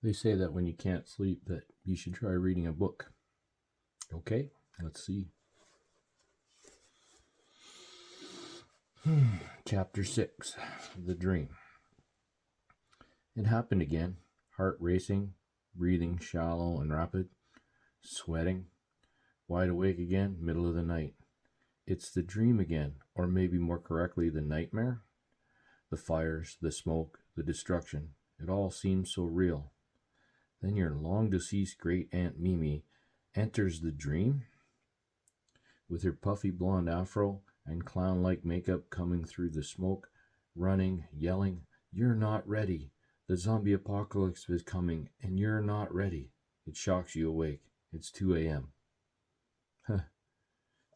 They say that when you can't sleep that you should try reading a book. Okay, let's see. Chapter 6, The Dream. It happened again. Heart racing, breathing shallow and rapid, sweating, wide awake again, middle of the night. It's the dream again, or maybe more correctly, the nightmare. The fires, the smoke, the destruction, it all seems so real. Then your long-deceased great-aunt Mimi enters the dream with her puffy blonde afro and clown-like makeup coming through the smoke, running, yelling, "You're not ready. The zombie apocalypse is coming, and you're not ready." It shocks you awake. It's 2 a.m. Huh.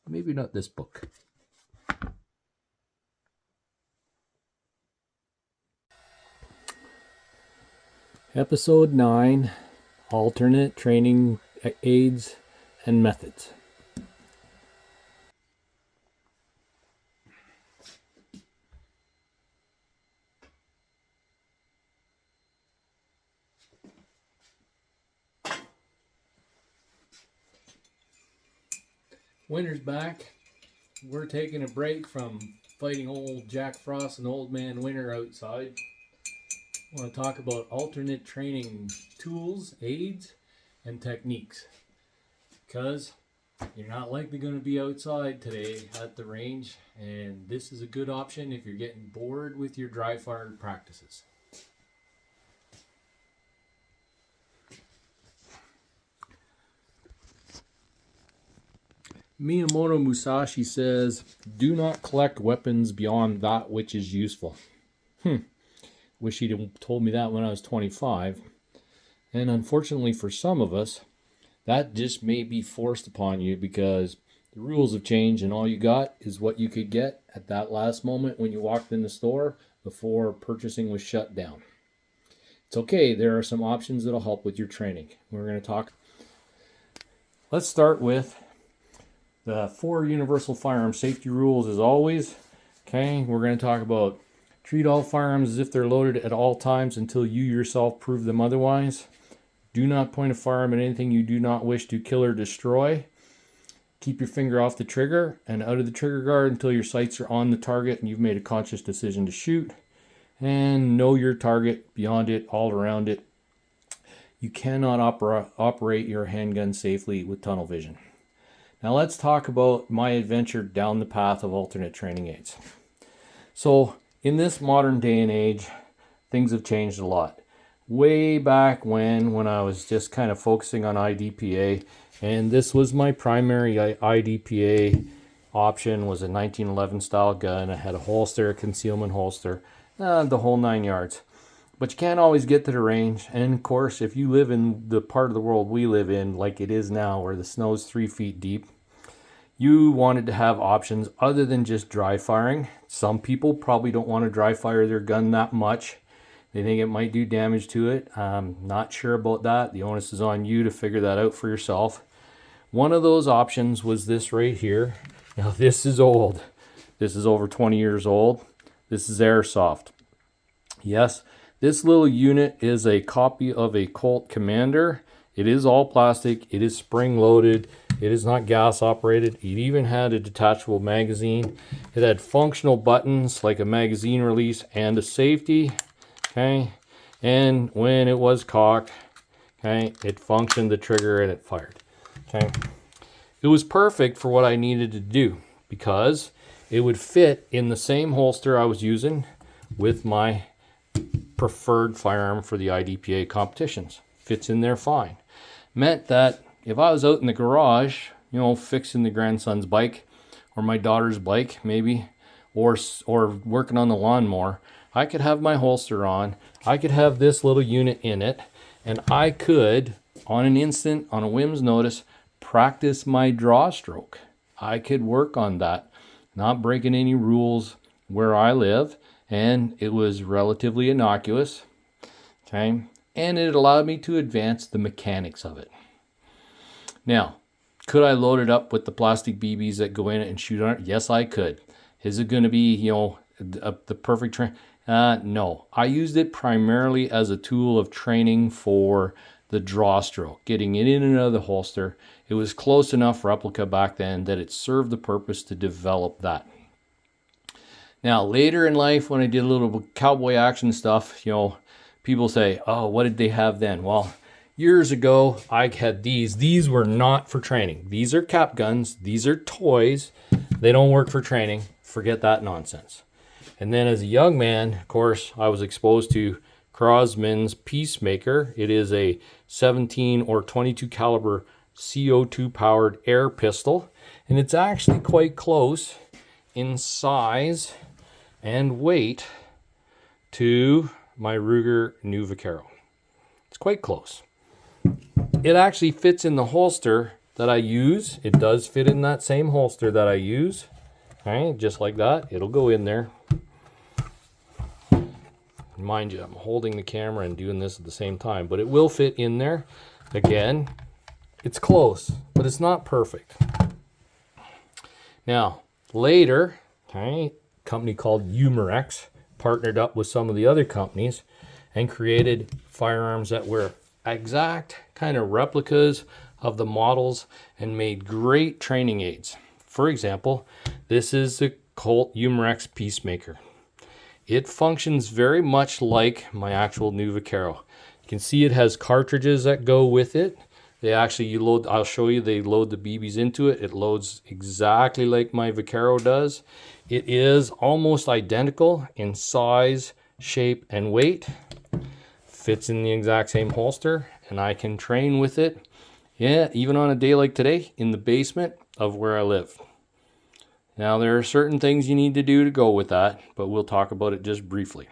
Maybe not this book. Episode 9, Alternate Training Aids and Methods. Winter's back. We're taking a break from fighting old Jack Frost and Old Man Winter outside. I want to talk about alternate training tools, aids, and techniques. Because you're not likely going to be outside today at the range, and this is a good option if you're getting bored with your dry fire practices. Miyamoto Musashi says, "Do not collect weapons beyond that which is useful." Wish he'd told me that when I was 25. And unfortunately for some of us, that just may be forced upon you because the rules have changed and all you got is what you could get at that last moment when you walked in the store before purchasing was shut down. It's okay, there are some options that'll help with your training. We're going to talk. Let's start with the 4 universal firearm safety rules as always. Okay, we're going to talk about treat all firearms as if they're loaded at all times until you yourself prove them otherwise. Do not point a firearm at anything you do not wish to kill or destroy. Keep your finger off the trigger and out of the trigger guard until your sights are on the target and you've made a conscious decision to shoot. And know your target, beyond it, all around it. You cannot operate your handgun safely with tunnel vision. Now let's talk about my adventure down the path of alternate training aids. So in this modern day and age, things have changed a lot. Way back when I was just kind of focusing on IDPA, and this was my primary IDPA option, was a 1911 style gun. I had a holster, a concealment holster, the whole 9 yards. But you can't always get to the range. And of course, if you live in the part of the world we live in, like it is now, where the snow's 3 feet deep, you wanted to have options other than just dry firing. Some people probably don't want to dry fire their gun that much. They think it might do damage to it. I'm not sure about that. The onus is on you to figure that out for yourself. One of those options was this right here. Now this is old. This is over 20 years old. This is airsoft. Yes, this little unit is a copy of a Colt Commander. It is all plastic. It is spring loaded. It is not gas operated. It even had a detachable magazine. It had functional buttons like a magazine release and a safety. Okay. And when it was cocked, okay, it functioned the trigger and it fired. Okay. It was perfect for what I needed to do because it would fit in the same holster I was using with my preferred firearm for the IDPA competitions. Fits in there fine. Meant that if I was out in the garage, fixing the grandson's bike or my daughter's bike maybe, or working on the lawnmower, I could have my holster on. I could have this little unit in it, and I could, on an instant, on a whim's notice, practice my draw stroke. I could work on that, not breaking any rules where I live, and it was relatively innocuous. Okay. And it allowed me to advance the mechanics of it. Now, could I load it up with the plastic BBs that go in it and shoot on it? Yes, I could. Is it going to be, the perfect train? No, I used it primarily as a tool of training for the draw stroke, getting it in and out of the holster. It was close enough replica back then that it served the purpose to develop that. Now, later in life, when I did a little cowboy action stuff, you know, people say, oh, what did they have then? Well, years ago, I had these. These were not for training. These are cap guns. These are toys. They don't work for training. Forget that nonsense. And then as a young man, of course, I was exposed to Crosman's Peacemaker. It is a 17 or 22 caliber CO2 powered air pistol. And it's actually quite close in size and weight to my Ruger New Vaquero. It's quite close. It actually fits in the holster that I use. It does fit in that same holster that I use. Okay, just like that. It'll go in there. Mind you, I'm holding the camera and doing this at the same time, but it will fit in there. Again, it's close, but it's not perfect. Now, later, okay, a company called Umarex partnered up with some of the other companies and created firearms that were exact kind of replicas of the models and made great training aids. For example, this is the Colt Umarex Peacemaker. It functions very much like my actual new Vaquero. You can see it has cartridges that go with it. They actually, you load, I'll show you, they load the BBs into it. It loads exactly like my Vaquero does. It is almost identical in size, shape, and weight. Fits in the exact same holster, and I can train with it. Yeah, even on a day like today, in the basement of where I live. Now, there are certain things you need to do to go with that, but we'll talk about it just briefly.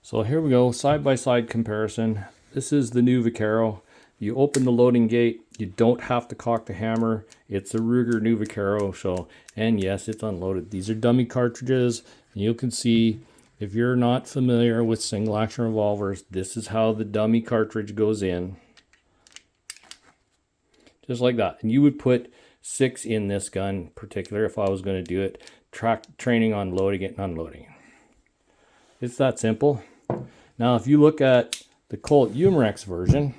So here we go, side-by-side comparison. This is the new Vaquero. You open the loading gate, you don't have to cock the hammer. It's a Ruger New Vaquero, so, and yes, it's unloaded. These are dummy cartridges, and you can see, if you're not familiar with single action revolvers, this is how the dummy cartridge goes in. Just like that. And you would put 6 in this gun in particular if I was going to do it, training on loading it and unloading it. It's that simple. Now if you look at the Colt Umarex version,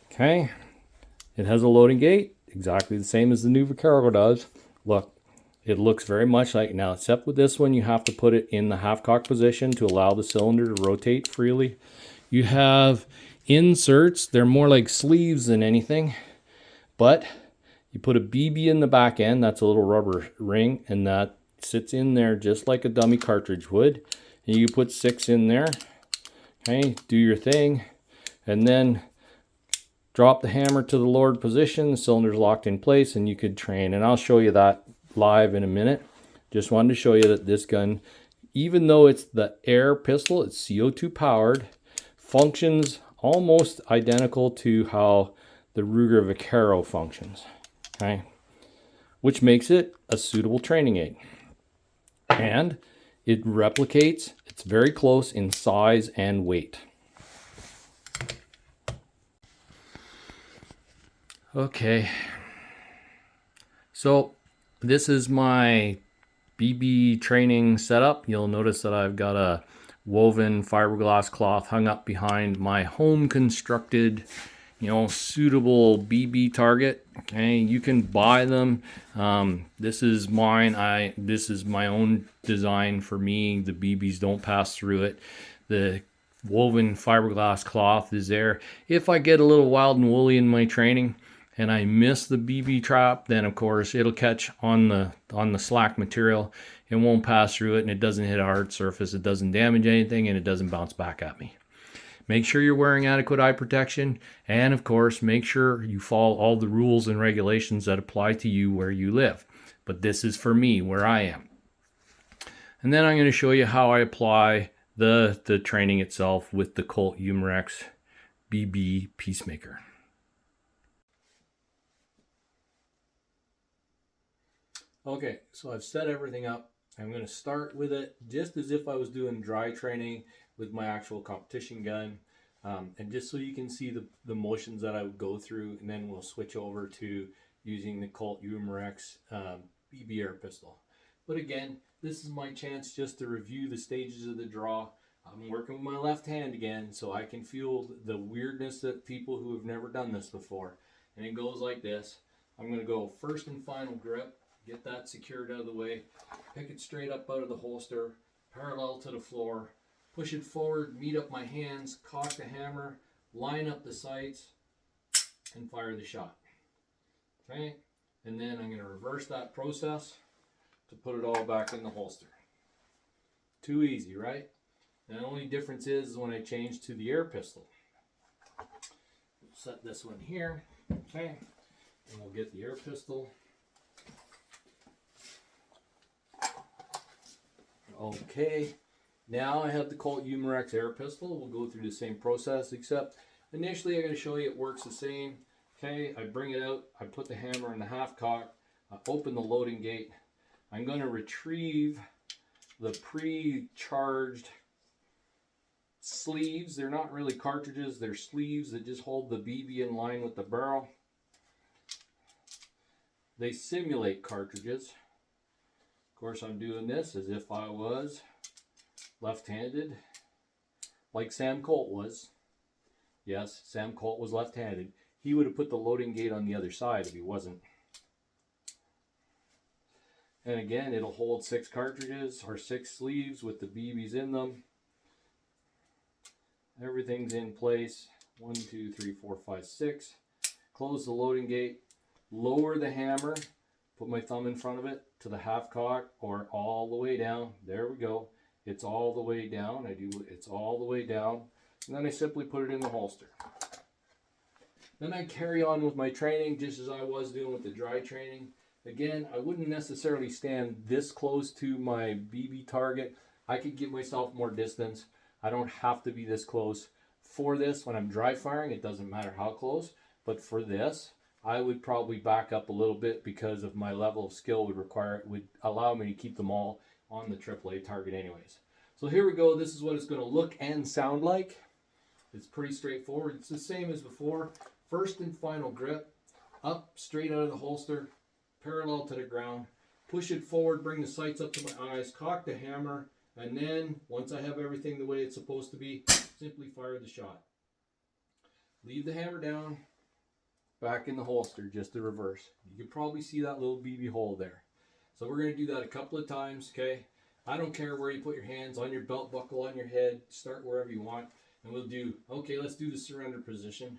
okay, it has a loading gate exactly the same as the new Vaquero does. Look, it looks very much like, now except with this one you have to put it in the half cock position to allow the cylinder to rotate freely. You have inserts, they're more like sleeves than anything, but you put a BB in the back end, that's a little rubber ring, and that sits in there just like a dummy cartridge would. And you put 6 in there, okay, do your thing, and then drop the hammer to the lowered position, the cylinder's locked in place, and you could train. And I'll show you that live in a minute. Just wanted to show you that this gun, even though it's the air pistol, it's CO2 powered, functions almost identical to how the Ruger Vaquero functions. Okay, which makes it a suitable training aid. And it replicates, it's very close in size and weight. Okay, so this is my BB training setup. You'll notice that I've got a woven fiberglass cloth hung up behind my home constructed, you know, suitable BB target. Okay, you can buy them. This is mine. This is my own design for me. The BBs don't pass through it. The woven fiberglass cloth is there. If I get a little wild and woolly in my training and I miss the BB trap, then of course it'll catch on the slack material. It won't pass through it, and it doesn't hit a hard surface. It doesn't damage anything, and it doesn't bounce back at me. Make sure you're wearing adequate eye protection, and of course, make sure you follow all the rules and regulations that apply to you where you live. But this is for me, where I am. And then I'm going to show you how I apply the training itself with the Colt Umarex BB Peacemaker. Okay, so I've set everything up. I'm going to start with it just as if I was doing dry training with my actual competition gun, and just so you can see the motions that I would go through, and then we'll switch over to using the Colt Umarex BB air pistol. But again, this is my chance just to review the stages of the draw. I'm working with my left hand again, so I can feel the weirdness that people who have never done this before. And it goes like this. I'm going to go first and final grip, get that secured out of the way, pick it straight up out of the holster, parallel to the floor, push it forward, meet up my hands, cock the hammer, line up the sights, and fire the shot. Okay? And then I'm going to reverse that process to put it all back in the holster. Too easy, right? The only difference is when I change to the air pistol. We'll set this one here, okay? And we'll get the air pistol. Okay, now I have the Colt Umarex air pistol. We'll go through the same process, except initially I'm going to show you it works the same. Okay, I bring it out, I put the hammer in the half cock, I open the loading gate. I'm going to retrieve the pre-charged sleeves. They're not really cartridges, they're sleeves that just hold the BB in line with the barrel. They simulate cartridges. Of course, I'm doing this as if I was left-handed, like Sam Colt was. Yes, Sam Colt was left-handed. He would have put the loading gate on the other side if he wasn't. And again, it'll hold 6 cartridges or 6 sleeves with the BBs in them. Everything's in place. 1, 2, 3, 4, 5, 6. Close the loading gate. Lower the hammer. Put my thumb in front of it to the half cock or all the way down. There we go. It's all the way down. It's all the way down. And then I simply put it in the holster. Then I carry on with my training just as I was doing with the dry training. Again, I wouldn't necessarily stand this close to my BB target. I could give myself more distance. I don't have to be this close. For this, when I'm dry firing, it doesn't matter how close. But for this, I would probably back up a little bit because of my level of skill would allow me to keep them all on the AAA target anyways. So here we go. This is what it's going to look and sound like. It's pretty straightforward. It's the same as before. First and final grip, up straight out of the holster, parallel to the ground. Push it forward, bring the sights up to my eyes, cock the hammer, and then once I have everything the way it's supposed to be, simply fire the shot. Leave the hammer down, back in the holster, just the reverse. You can probably see that little BB hole there. So we're going to do that a couple of times, okay? I don't care where you put your hands, on your belt buckle, on your head, start wherever you want. And we'll do, okay, let's do the surrender position.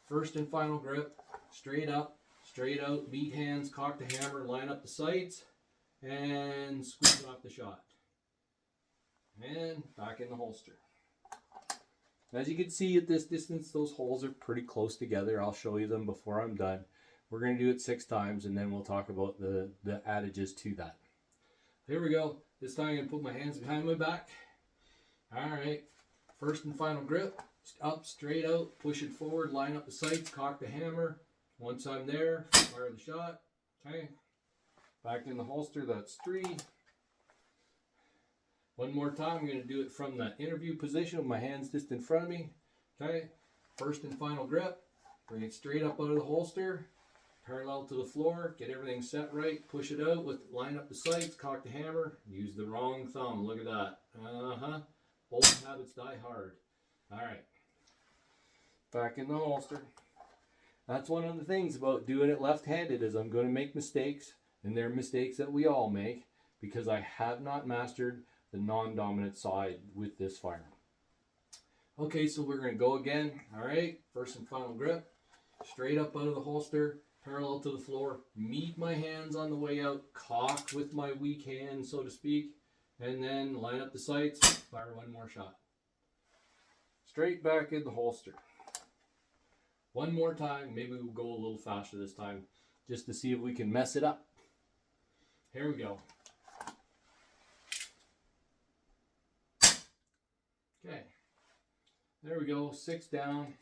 First and final grip, straight up, straight out, meet hands, cock the hammer, line up the sights, and squeeze off the shot. And back in the holster. As you can see at this distance, those holes are pretty close together. I'll show you them before I'm done. We're going to do it 6 times, and then we'll talk about the adages to that. Here we go. This time I'm going to put my hands behind my back. All right. First and final grip. Up, straight out, push it forward, line up the sights, cock the hammer. Once I'm there, fire the shot. Okay. Back in the holster, that's 3. One more time, I'm going to do it from the interview position with my hands just in front of me. Okay. First and final grip. Bring it straight up out of the holster, parallel to the floor, get everything set right, push it out, with line up the sights, cock the hammer, use the wrong thumb. Look at that. Old habits die hard. All right. Back in the holster. That's one of the things about doing it left-handed is I'm going to make mistakes, and they're mistakes that we all make because I have not mastered the non-dominant side with this firearm. Okay, so we're going to go again. All right, first and final grip. Straight up out of the holster, parallel to the floor. Meet my hands on the way out, cock with my weak hand, so to speak, and then line up the sights, fire one more shot. Straight back in the holster. One more time, maybe we'll go a little faster this time, just to see if we can mess it up. Here we go. Okay, there we go, 6 down.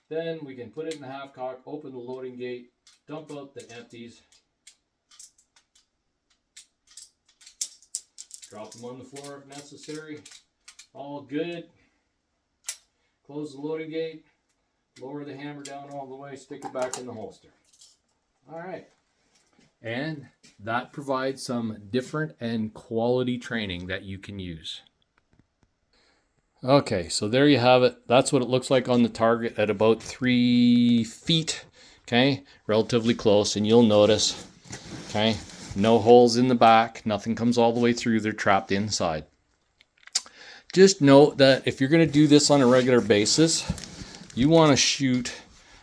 Then we can put it in the half cock, open the loading gate, dump out the empties, drop them on the floor if necessary. All good. Close the loading gate, lower the hammer down all the way, stick it back in the holster. All right. And that provides some different and quality training that you can use. Okay, so there you have it. That's what it looks like on the target at about 3 feet. Okay, relatively close. And you'll notice, okay, no holes in the back. Nothing comes all the way through. They're trapped inside. Just note that if you're going to do this on a regular basis, you want to shoot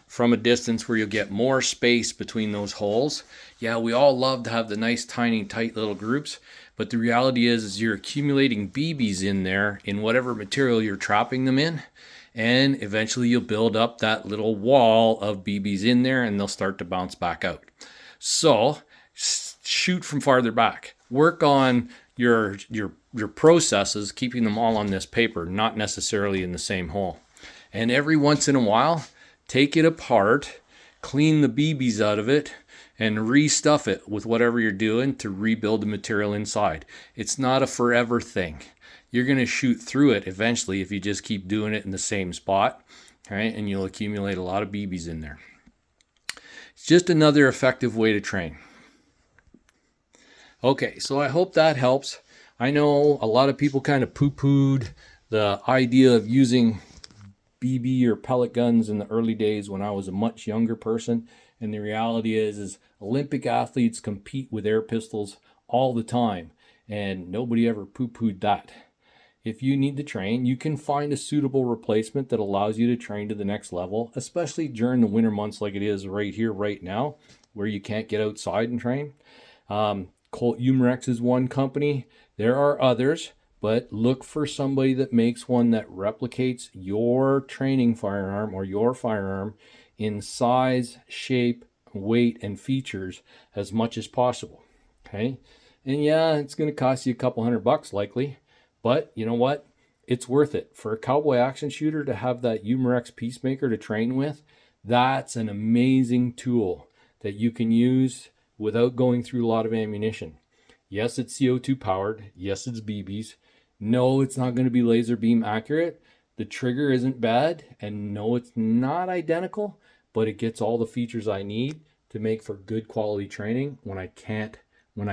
from a distance where you'll get more space between those holes. Yeah, we all love to have the nice, tiny, tight little groups, but the reality is you're accumulating BBs in there in whatever material you're trapping them in, and eventually you'll build up that little wall of BBs in there and they'll start to bounce back out. So shoot from farther back. Work on your processes, keeping them all on this paper, not necessarily in the same hole. And every once in a while, take it apart, clean the BBs out of it, and restuff it with whatever you're doing to rebuild the material inside. It's not a forever thing. You're going to shoot through it eventually if you just keep doing it in the same spot, right? And you'll accumulate a lot of BBs in there. It's just another effective way to train. Okay, so I hope that helps. I know a lot of people kind of poo-pooed the idea of using BB or pellet guns in the early days when I was a much younger person. And the reality is Olympic athletes compete with air pistols all the time. And nobody ever poo-pooed that. If you need to train, you can find a suitable replacement that allows you to train to the next level, especially during the winter months like it is right here, right now, where you can't get outside and train. Colt Umarex is one company. There are others. But look for somebody that makes one that replicates your training firearm or your firearm in size, shape, weight, and features as much as possible. Okay? And yeah, it's going to cost you a couple $100 likely. But you know what? It's worth it. For a cowboy action shooter to have that Umarex Peacemaker to train with, that's an amazing tool that you can use without going through a lot of ammunition. Yes, it's CO2 powered. Yes, it's BBs. No, it's not going to be laser beam accurate. The trigger isn't bad. And no, it's not identical, but it gets all the features I need to make for good quality training when I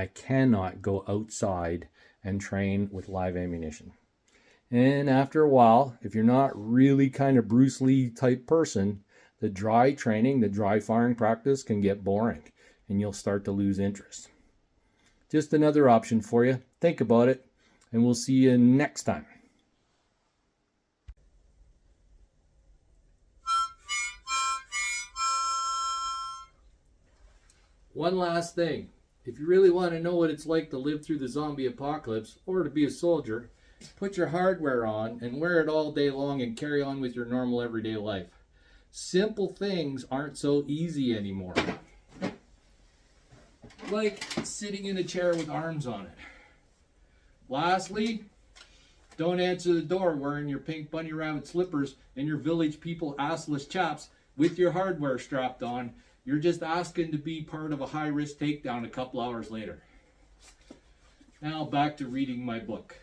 cannot go outside and train with live ammunition. And after a while, if you're not really kind of Bruce Lee type person, the dry training, the dry firing practice can get boring and you'll start to lose interest. Just another option for you. Think about it, and we'll see you next time. One last thing. If you really want to know what it's like to live through the zombie apocalypse or to be a soldier, put your hardware on and wear it all day long and carry on with your normal everyday life. Simple things aren't so easy anymore. Like sitting in a chair with arms on it. Lastly, don't answer the door wearing your pink bunny rabbit slippers and your village people assless chaps with your hardware strapped on. You're just asking to be part of a high-risk takedown a couple hours later. Now back to reading my book.